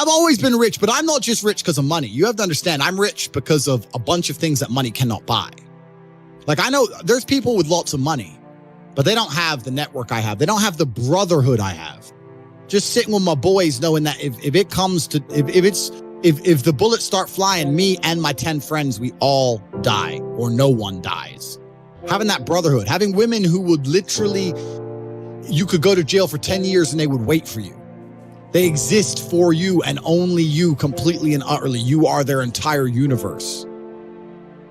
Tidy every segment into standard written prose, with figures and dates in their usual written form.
I've always been rich, but I'm not just rich because of money. You have to understand, I'm rich because of a bunch of things that money cannot buy. Like, I know there's people with lots of money, but they don't have the network I have. They don't have the brotherhood I have. Just sitting with my boys, knowing that if it comes to, if the bullets start flying, me and my 10 friends, we all die or no one dies. Having that brotherhood, having women who would literally, you could go to jail for 10 years and they would wait for you. They exist for you and only you, completely and utterly. You are their entire universe.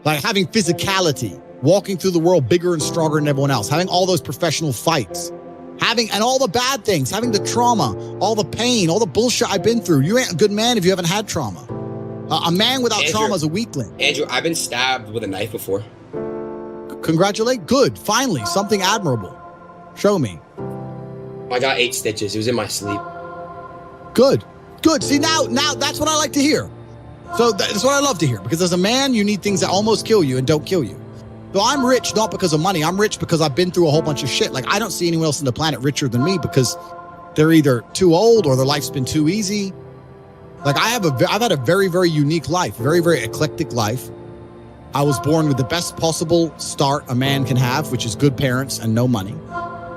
Like having physicality, walking through the world bigger and stronger than everyone else, having all those professional fights, and all the bad things, having the trauma, all the pain, all the bullshit I've been through. You ain't a good man if you haven't had trauma. A man without trauma is a weakling. Andrew, I've been stabbed with a knife before. Congratulate. Good. Finally, something admirable. Show me. I got 8 stitches. It was in my sleep. Good. Good. See, now that's what I like to hear. So that's what I love to hear, because as a man, you need things that almost kill you and don't kill you. So I'm rich not because of money. I'm rich because I've been through a whole bunch of shit. Like, I don't see anyone else on the planet richer than me because they're either too old or their life's been too easy. Like, I've had a very, very unique life, very, very eclectic life. I was born with the best possible start a man can have, which is good parents and no money.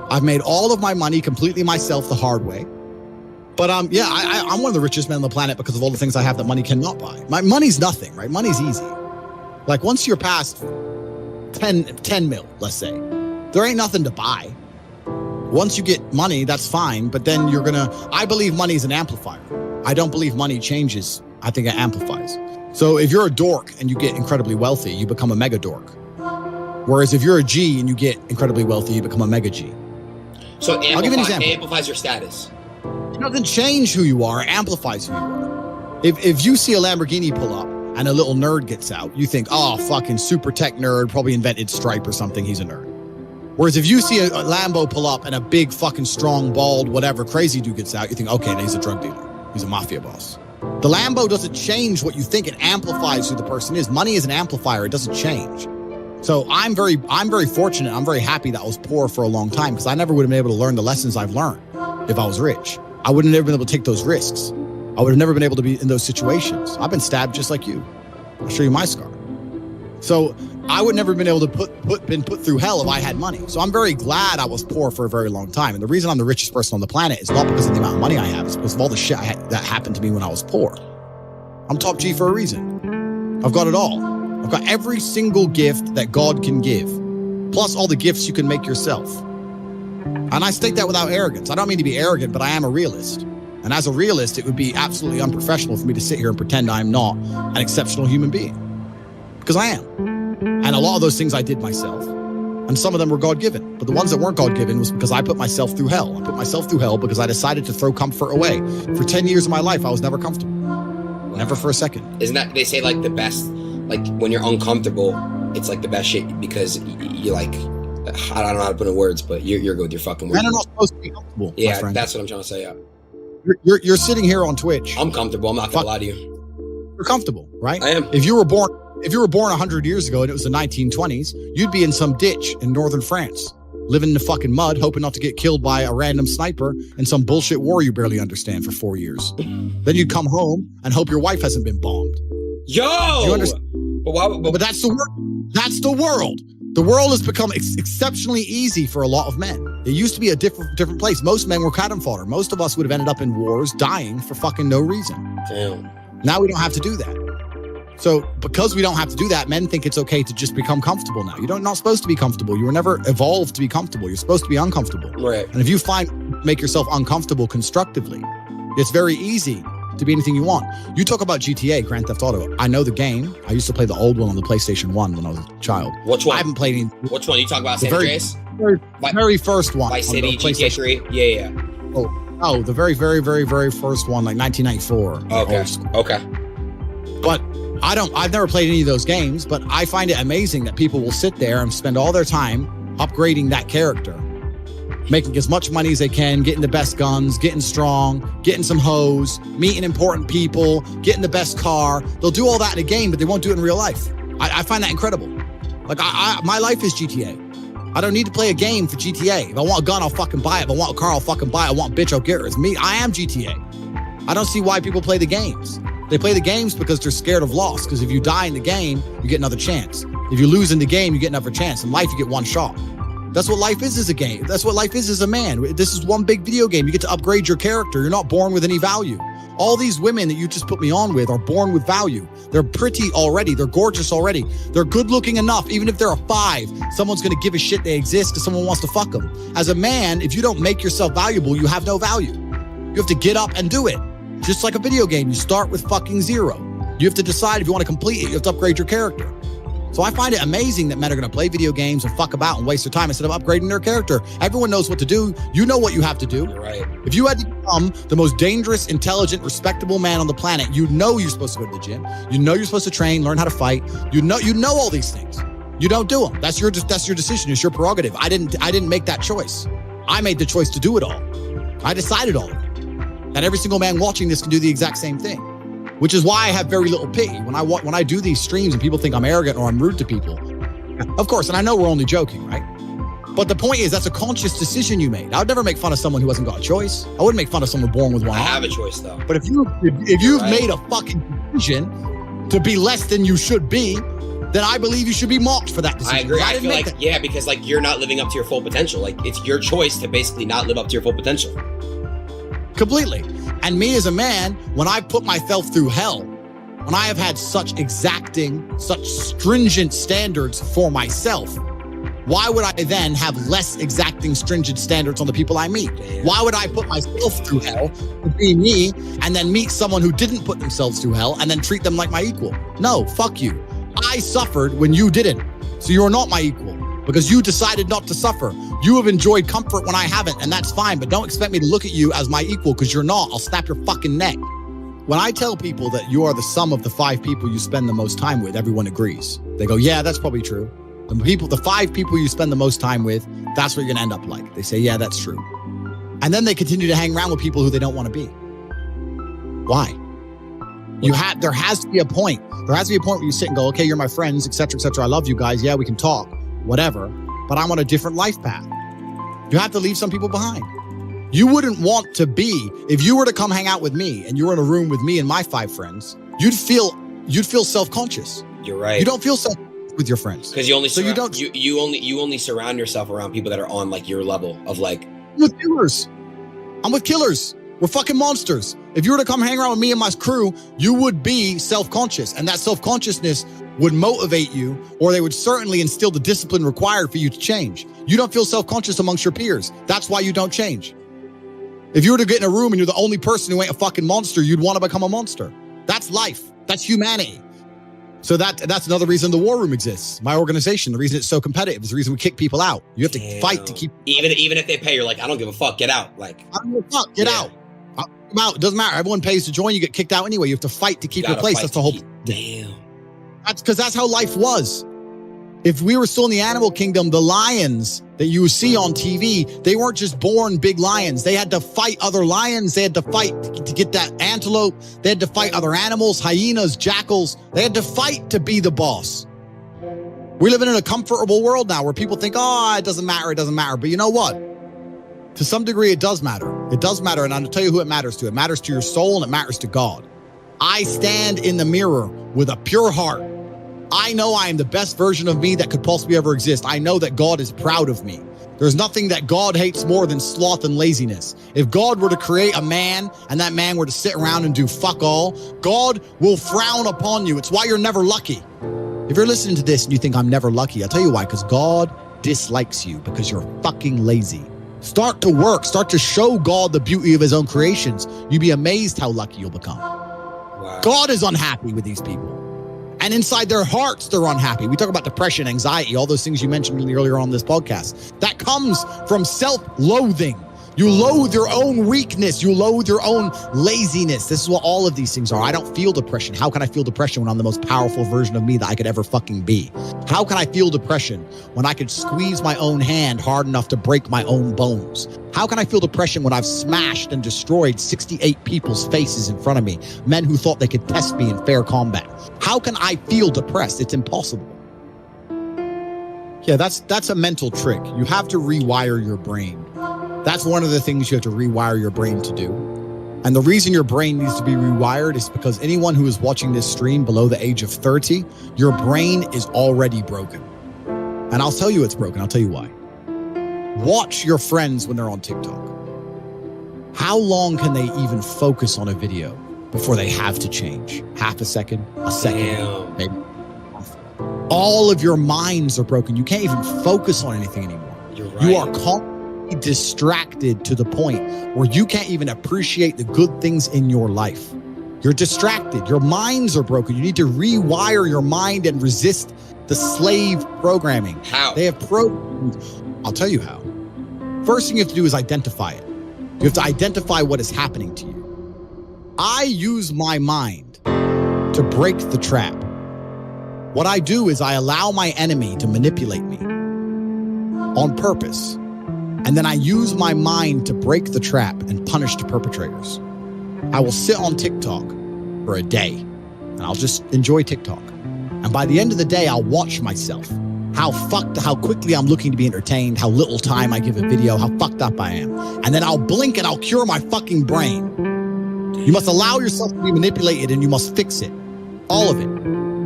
I've made all of my money completely myself the hard way. But I'm one of the richest men on the planet because of all the things I have that money cannot buy. My money's nothing, right? Money's easy. Like, once you're past 10 mil, let's say, there ain't nothing to buy. Once you get money, that's fine. But then I believe money is an amplifier. I don't believe money changes. I think it amplifies. So if you're a dork and you get incredibly wealthy, you become a mega dork. Whereas if you're a G and you get incredibly wealthy, you become a mega G. So I'll give you an example. It amplifies your status. It doesn't change who you are, it amplifies who you are. If you see a Lamborghini pull up and a little nerd gets out, you think, oh, fucking super tech nerd, probably invented Stripe or something, he's a nerd. Whereas if you see a Lambo pull up and a big fucking strong, bald, whatever crazy dude gets out, you think, okay, he's a drug dealer. He's a mafia boss. The Lambo doesn't change what you think, it amplifies who the person is. Money is an amplifier, it doesn't change. So I'm very fortunate, I'm very happy that I was poor for a long time, because I never would have been able to learn the lessons I've learned if I was rich. I would have never been able to take those risks. I would have never been able to be in those situations. I've been stabbed just like you. I'll show you my scar. So I would never have been able to been put through hell if I had money. So I'm very glad I was poor for a very long time. And the reason I'm the richest person on the planet is not because of the amount of money I have. It's because of all the shit that happened to me when I was poor. I'm top G for a reason. I've got it all. I've got every single gift that God can give, plus all the gifts you can make yourself. And I state that without arrogance. I don't mean to be arrogant, but I am a realist. And as a realist, it would be absolutely unprofessional for me to sit here and pretend I'm not an exceptional human being. Because I am. And a lot of those things I did myself. And some of them were God-given. But the ones that weren't God-given was because I put myself through hell. I put myself through hell because I decided to throw comfort away. For 10 years of my life, I was never comfortable. Never for a second. Isn't that, they say like the best, like when you're uncomfortable, it's like the best shit because you like, I don't know how to put in words, but you're good with your fucking words. Men are not supposed to be comfortable. Yeah, that's what I'm trying to say. Yeah. You're sitting here on Twitch. I'm comfortable. I'm not gonna lie to you. You're comfortable, right? I am. If you were born 100 years ago and it was the 1920s, you'd be in some ditch in northern France, living in the fucking mud, hoping not to get killed by a random sniper in some bullshit war you barely understand for 4 years. Then you'd come home and hope your wife hasn't been bombed. Yo! You understand? But that's the world. That's the world. The world has become exceptionally easy for a lot of men. It used to be a different place. Most men were cannon fodder. Most of us would have ended up in wars, dying for fucking no reason. Damn. Now we don't have to do that. So because we don't have to do that, men think it's okay to just become comfortable now. You're not supposed to be comfortable. You were never evolved to be comfortable. You're supposed to be uncomfortable. Right. And if you make yourself uncomfortable constructively, it's very easy to be anything you want. You talk about GTA, Grand Theft Auto. I know the game. I used to play the old one on the PlayStation 1 when I was a child. Which one? I haven't played any. Which one? You talk about San Andreas? Very first one. Vice City, GTA 3? Yeah. Oh, the very, very, very, very first one, like 1994. Okay. But I've never played any of those games, but I find it amazing that people will sit there and spend all their time upgrading that character, making as much money as they can, getting the best guns, getting strong, getting some hoes, meeting important people, getting the best car. They'll do all that in a game, but they won't do it in real life. I find that incredible. Like, my life is GTA. I don't need to play a game for GTA. If I want a gun, I'll fucking buy it. If I want a car, I'll fucking buy it. I want a bitch, I'll get her. It's me. I am GTA. I don't see why people play the games. They play the games because they're scared of loss. Because if you die in the game, you get another chance. If you lose in the game, you get another chance. In life, you get one shot. That's what life is as a game. That's what life is as a man. This is one big video game. You get to upgrade your character. You're not born with any value. All these women that you just put me on with are born with value. They're pretty already. They're gorgeous already. They're good looking enough. Even if they're a 5, someone's going to give a shit they exist because someone wants to fuck them. As a man, if you don't make yourself valuable, you have no value. You have to get up and do it. Just like a video game, you start with fucking 0. You have to decide if you want to complete it. You have to upgrade your character. So I find it amazing that men are going to play video games and fuck about and waste their time instead of upgrading their character. Everyone knows what to do. You know what you have to do. You're right. If you had to become the most dangerous, intelligent, respectable man on the planet, you know you're supposed to go to the gym. You know you're supposed to train, learn how to fight. You know all these things. You don't do them. That's your decision. It's your prerogative. I didn't make that choice. I made the choice to do it all. I decided all of it. And every single man watching this can do the exact same thing. Which is why I have very little pity when I do these streams and people think I'm arrogant or I'm rude to people. Of course, and I know we're only joking, right? But the point is, that's a conscious decision you made. I would never make fun of someone who hasn't got a choice. I wouldn't make fun of someone born with one I arm. have a choice though. But if you've made a fucking decision to be less than you should be, then I believe you should be mocked for that decision. I agree. I feel like because like you're not living up to your full potential. Like it's your choice to basically not live up to your full potential. Completely. And me as a man, when I put myself through hell, when I have had such exacting, such stringent standards for myself, why would I then have less exacting, stringent standards on the people I meet? Damn. Why would I put myself through hell to be me and then meet someone who didn't put themselves through hell and then treat them like my equal? No, fuck you. I suffered when you didn't. So you're not my equal because you decided not to suffer. You have enjoyed comfort when I haven't, and that's fine, but don't expect me to look at you as my equal because you're not. I'll snap your fucking neck. When I tell people that you are the sum of the 5 people you spend the most time with, everyone agrees. They go, yeah, that's probably true. The 5 people you spend the most time with, that's what you're gonna end up like. They say, yeah, that's true. And then they continue to hang around with people who they don't want to be. Why? There has to be a point. There has to be a point where you sit and go, okay, you're my friends, et cetera, I love you guys. Yeah, we can talk, whatever. But I'm on a different life path. You have to leave some people behind. You wouldn't want to be, if you were to come hang out with me and you were in a room with me and my 5 friends, you'd feel self-conscious. You're right. You don't feel self with your friends. Because you only surround yourself around people that are on like your level of like. I'm with killers. We're fucking monsters. If you were to come hang around with me and my crew, you would be self-conscious, and that self-consciousness would motivate you, or they would certainly instill the discipline required for you to change. You don't feel self-conscious amongst your peers. That's why you don't change. If you were to get in a room and you're the only person who ain't a fucking monster, you'd want to become a monster. That's life. That's humanity. So that's another reason the war room exists. My organization, the reason it's so competitive is the reason we kick people out. You have to fight to keep. Even if they pay, you're like, I don't give a fuck. Get out. Like, I don't give a fuck. Get out. Come out. It doesn't matter. Everyone pays to join. You get kicked out anyway. You have to fight to keep your place. That's the whole. Damn. That's because that's how life was. If we were still in the animal kingdom, the lions that you see on TV, they weren't just born big lions. They had to fight other lions. They had to fight to get that antelope. They had to fight other animals, hyenas, jackals. They had to fight to be the boss. We're living in a comfortable world now where people think, oh, it doesn't matter. It doesn't matter. But you know what? To some degree, it does matter. It does matter. And I'll tell you who it matters to. It matters to your soul and it matters to God. I stand in the mirror with a pure heart. I know I am the best version of me that could possibly ever exist. I know that God is proud of me. There's nothing that God hates more than sloth and laziness. If God were to create a man and that man were to sit around and do fuck all, God will frown upon you. It's why you're never lucky. If you're listening to this and you think I'm never lucky, I'll tell you why, because God dislikes you because you're fucking lazy. Start to work. Start to show God the beauty of his own creations. You'd be amazed how lucky you'll become. Wow. God is unhappy with these people. And inside their hearts, they're unhappy. We talk about depression, anxiety, all those things you mentioned earlier on this podcast. That comes from self-loathing. You loathe your own weakness. You loathe your own laziness. This is what all of these things are. I don't feel depression. How can I feel depression when I'm the most powerful version of me that I could ever fucking be? How can I feel depression when I could squeeze my own hand hard enough to break my own bones? How can I feel depression when I've smashed and destroyed 68 people's faces in front of me, men who thought they could test me in fair combat? How can I feel depressed? It's impossible. Yeah, that's a mental trick. You have to rewire your brain. That's one of the things you have to rewire your brain to do. And the reason your brain needs to be rewired is because anyone who is watching this stream below the age of 30, your brain is already broken. And I'll tell you it's broken. I'll tell you why. Watch your friends when they're on TikTok. How long can they even focus on a video before they have to change? Half a second, a second, maybe. All of your minds are broken. You can't even focus on anything anymore. You're right. You are constantly distracted to the point where you can't even appreciate the good things in your life. You're distracted. Your minds are broken. You need to rewire your mind and resist the slave programming. How? They have programmed. I'll tell you how. First thing you have to do is identify it. You have to identify what is happening to you. I use my mind to break the trap. What I do is I allow my enemy to manipulate me on purpose. And then I use my mind to break the trap and punish the perpetrators. I will sit on TikTok for a day and I'll just enjoy TikTok. And by the end of the day, I'll watch myself. How quickly I'm looking to be entertained, how little time I give a video, how fucked up I am. And then I'll blink and I'll cure my fucking brain. You must allow yourself to be manipulated and you must fix it. All of it.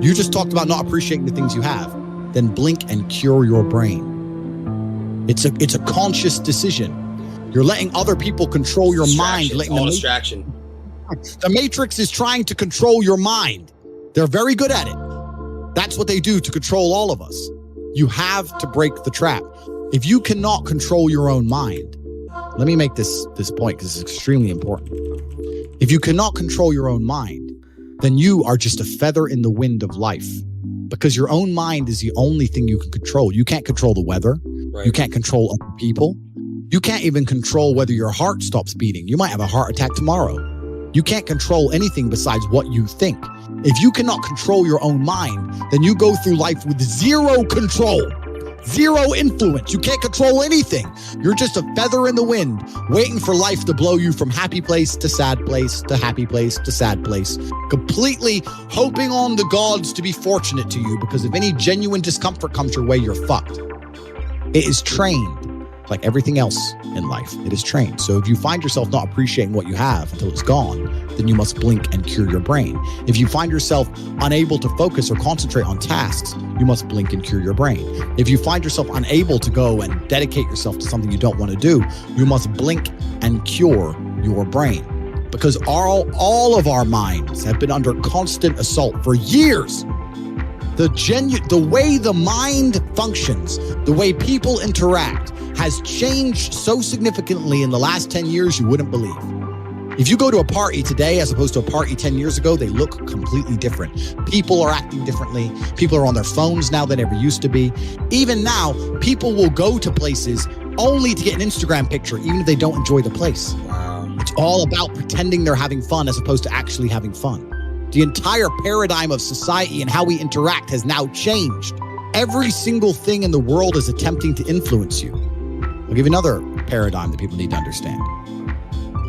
You just talked about not appreciating the things you have. Then blink and cure your brain. It's a conscious decision. You're letting other people control your mind. Letting all distraction. The Matrix is trying to control your mind. They're very good at it. That's what they do to control all of us. You have to break the trap. If you cannot control your own mind, let me make this point because it's extremely important. If you cannot control your own mind, then you are just a feather in the wind of life, because your own mind is the only thing you can control. You can't control the weather. Right. You can't control other people. You can't even control whether your heart stops beating. You might have a heart attack tomorrow. You can't control anything besides what you think. If you cannot control your own mind, then you go through life with zero control, zero influence. You can't control anything. You're just a feather in the wind, waiting for life to blow you from happy place to sad place to happy place to sad place, completely hoping on the gods to be fortunate to you, because if any genuine discomfort comes your way, you're fucked. It is trained. Like everything else in life, it is trained. So if you find yourself not appreciating what you have until it's gone, then you must blink and cure your brain. If you find yourself unable to focus or concentrate on tasks, you must blink and cure your brain. If you find yourself unable to go and dedicate yourself to something you don't want to do, you must blink and cure your brain. Because all of our minds have been under constant assault for years. The way the mind functions, the way people interact, has changed so significantly in the last 10 years you wouldn't believe. If you go to a party today as opposed to a party 10 years ago, they look completely different. People are acting differently. People are on their phones now than ever used to be. Even now, people will go to places only to get an Instagram picture, even if they don't enjoy the place. Wow. It's all about pretending they're having fun as opposed to actually having fun. The entire paradigm of society and how we interact has now changed. Every single thing in the world is attempting to influence you. I'll give you another paradigm that people need to understand.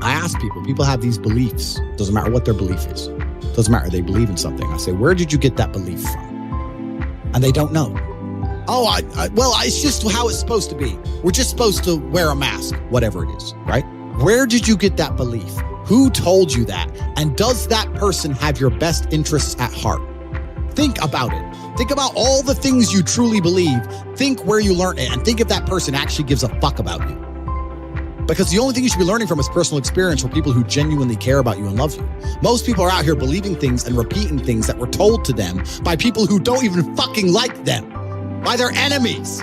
I ask people have these beliefs. Doesn't matter what their belief is. Doesn't matter, they believe in something. I say, where did you get that belief from? And they don't know. Oh, well, it's just how it's supposed to be. We're just supposed to wear a mask, whatever it is, right? Where did you get that belief? Who told you that? And does that person have your best interests at heart? Think about it. Think about all the things you truly believe. Think where you learned it, and think if that person actually gives a fuck about you. Because the only thing you should be learning from is personal experience from people who genuinely care about you and love you. Most people are out here believing things and repeating things that were told to them by people who don't even fucking like them, by their enemies.